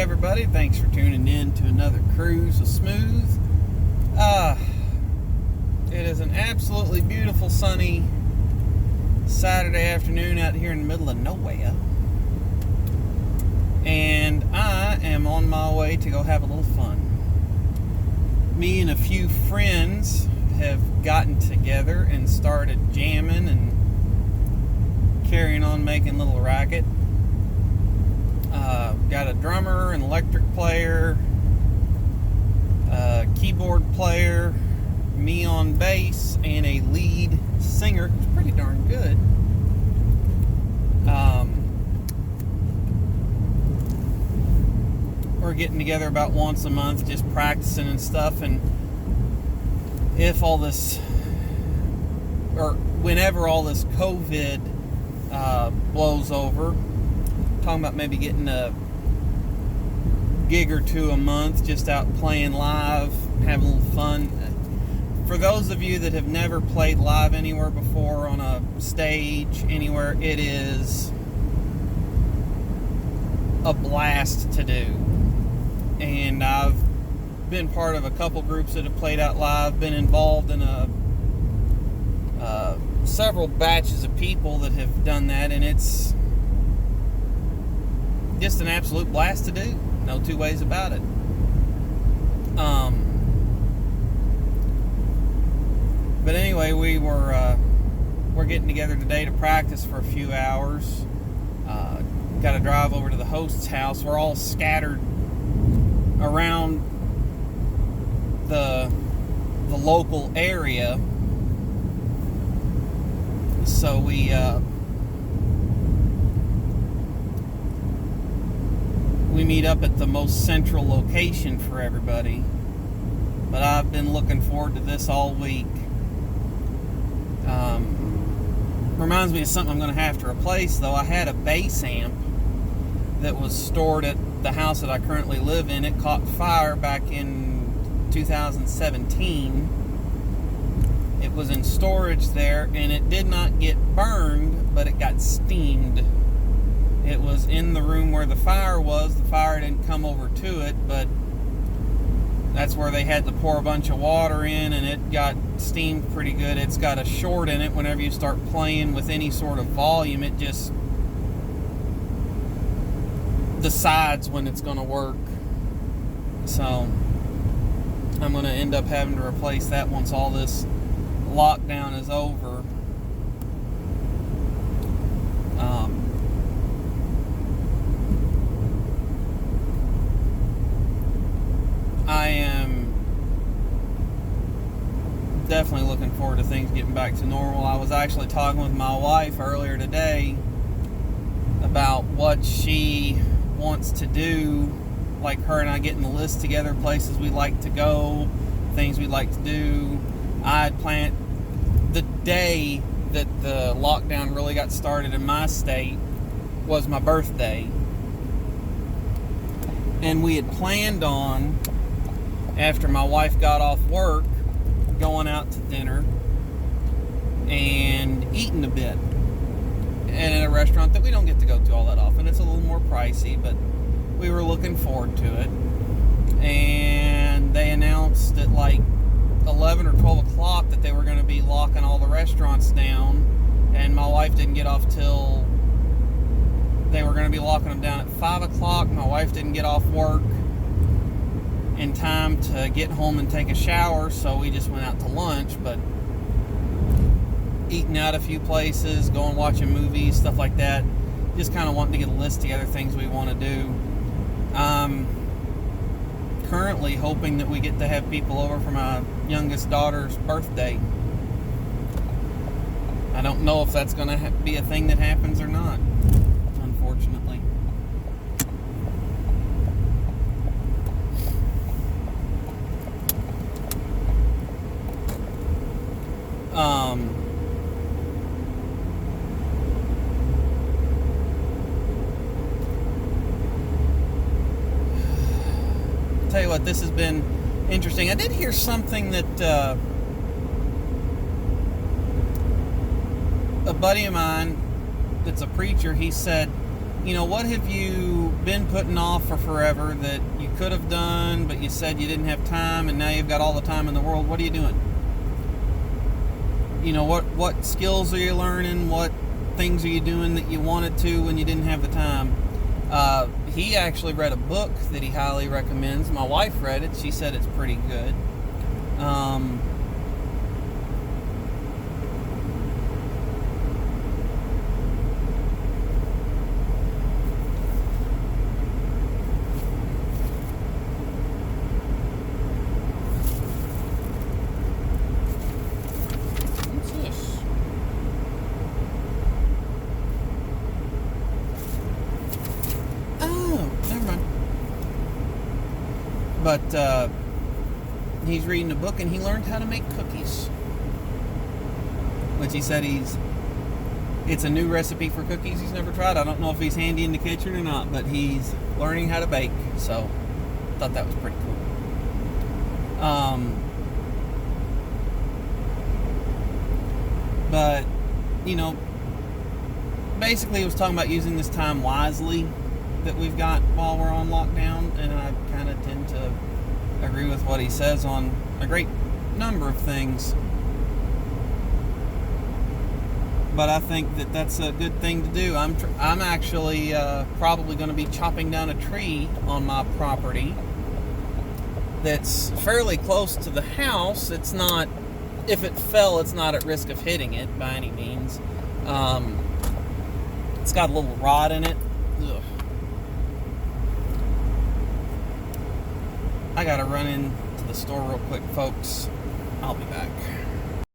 everybody, thanks for tuning in to another cruise with Smooth. It is an absolutely beautiful sunny Saturday afternoon out here in the middle of nowhere, and I am on my way to go have a little fun. Me and a few friends have gotten together and started jamming and carrying on making a little racket. Got a drummer, an electric player, a keyboard player, me on bass, and a lead singer who's pretty darn good. We're getting together about once a month, just practicing and stuff, and if all this, or whenever all this COVID blows over, talking about maybe getting a gig or two a month, just out playing live, having a little fun. For those of you that have never played live anywhere before, on a stage, anywhere, it is a blast to do. And I've been part of a couple groups that have played out live, been involved in several batches of people that have done that, and it's just an absolute blast to do. No two ways about it. But anyway, we're getting together today to practice for a few hours. Got to drive over to the host's house. We're all scattered around the local area, so we meet up at the most central location for everybody. But I've been looking forward to this all week. Reminds me of something I'm going to have to replace, though. I had a bass amp that was stored at the house that I currently live in. It caught fire back in 2017. It was in storage there, and it did not get burned, but it got steamed. It was in the room where the fire was. The fire didn't come over to it, but that's where they had to pour a bunch of water in, and it got steamed pretty good. It's got a short in it. Whenever you start playing with any sort of volume, it just decides when it's going to work. So I'm going to end up having to replace that once all this lockdown is over. I am definitely looking forward to things getting back to normal. I was actually talking with my wife earlier today about what she wants to do, like her and I getting the list together, places we'd like to go, things we'd like to do. I had planned, the day that the lockdown really got started in my state was my birthday, and we had planned on, after my wife got off work, going out to dinner and eating a bit, and in a restaurant that we don't get to go to all that often. It's a little more pricey, but we were looking forward to it. And they announced at like 11 or 12 o'clock that they were going to be locking all the restaurants down, and my wife didn't get off till they were going to be locking them down at 5 o'clock. My wife didn't get off work in time to get home and take a shower, so we just went out to lunch. But eating out a few places, going watching movies, stuff like that, just kind of wanting to get a list together, things we want to do. Currently hoping that we get to have people over for my youngest daughter's birthday. I don't know if that's going to be a thing that happens or not, unfortunately. Tell you what, this has been interesting. I did hear something that a buddy of mine that's a preacher, he said what have you been putting off for forever that you could have done, but you said you didn't have time, and now you've got all the time in the world? What are you doing? What skills are you learning? What things are you doing that you wanted to when you didn't have the time? He actually read a book that he highly recommends. My wife read it. She said it's pretty good. What's this? Oh, never mind. But he's reading a book and he learned how to make cookies. Which he said it's a new recipe for cookies he's never tried. I don't know if he's handy in the kitchen or not, but he's learning how to bake. So I thought that was pretty cool. But, basically it was talking about using this time wisely that we've got while we're on lockdown, and I kind of tend to agree with what he says on a great number of things. But I think that that's a good thing to do. I'm actually probably going to be chopping down a tree on my property that's fairly close to the house. It's not, if it fell, it's not at risk of hitting it by any means. It's got a little rod in it. Ugh. I gotta run into the store real quick, folks. I'll be back.